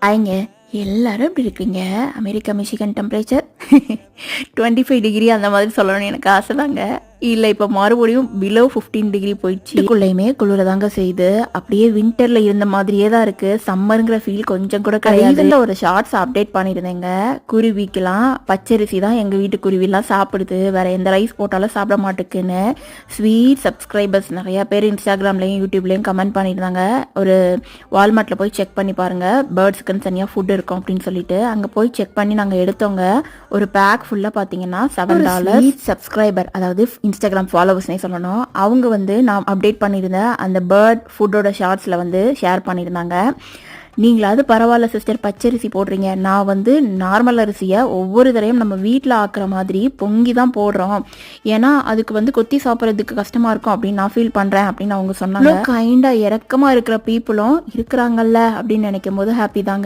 ஆயிங்க எல்லாரும் இப்படி இருக்கீங்க. அமெரிக்கா மிஷிகன் டெம்பரேச்சர் 25 டிகிரி அந்த மாதிரி சொல்லணும்னு எனக்கு ஆசை தாங்க. இல்லை இப்போ மறுபடியும் பிலோ 15 டிகிரி போயிடுச்சு. இதுக்குள்ளேயுமே குளிர தாங்க செய்யுது. அப்படியே வின்டரில் இருந்த மாதிரியே தான் இருக்குது. சம்மருங்கிற ஃபீல் கொஞ்சம் கூட கிடையாது. இதில் ஒரு ஷார்ட்ஸ் அப்டேட் பண்ணியிருந்தேங்க. குருவிக்கெலாம் பச்சரிசி தான் எங்கள் வீட்டு குருவிலாம் சாப்பிடுது, வேறு எந்த ரைஸ் போட்டாலும் சாப்பிட மாட்டேக்குன்னு. ஸ்வீட் சப்ஸ்கிரைபர்ஸ் நிறையா பேர் இன்ஸ்டாகிராம்லேயும் யூடியூப்லேயும் கமெண்ட் பண்ணியிருந்தாங்க. ஒரு வால்மார்ட்டில் போய் செக் பண்ணி பாருங்கள், பேர்ட்ஸுக்குன்னு தனியாக ஃபுட் இருக்கும் அப்படின்னு சொல்லிட்டு. அங்கே போய் செக் பண்ணி நாங்கள் எடுத்தோங்க. ஒரு பேக் ஃபுல்லாக பார்த்தீங்கன்னா $7. சப்ஸ்கிரைபர், அதாவது இன்ஸ்டாகிராம் ஃபாலோவர்ஸ்னே சொல்லணும், அவங்க வந்து நான் அப்டேட் பண்ணியிருந்தேன் அந்த பேர்ட் ஃபுட்டோட ஷார்ட்ஸில் வந்து ஷேர் பண்ணியிருந்தாங்க. நீங்களாவது பரவாயில்ல சிஸ்டர் பச்சரிசி போடுறீங்க, நான் வந்து நார்மல் அரிசியை ஒவ்வொரு தடையும் நம்ம வீட்டில் ஆக்குற மாதிரி பொங்கி தான் போடுறோம், ஏன்னா அதுக்கு வந்து கொத்தி சாப்பிட்றதுக்கு கஷ்டமாக இருக்கும் அப்படின்னு நான் ஃபீல் பண்ணுறேன் அப்படின்னு அவங்க சொன்னாங்க. கைண்டாக இறக்கமாக இருக்கிற பீப்புளும் இருக்கிறாங்கல்ல அப்படின்னு நினைக்கும் போது ஹாப்பி தாங்க.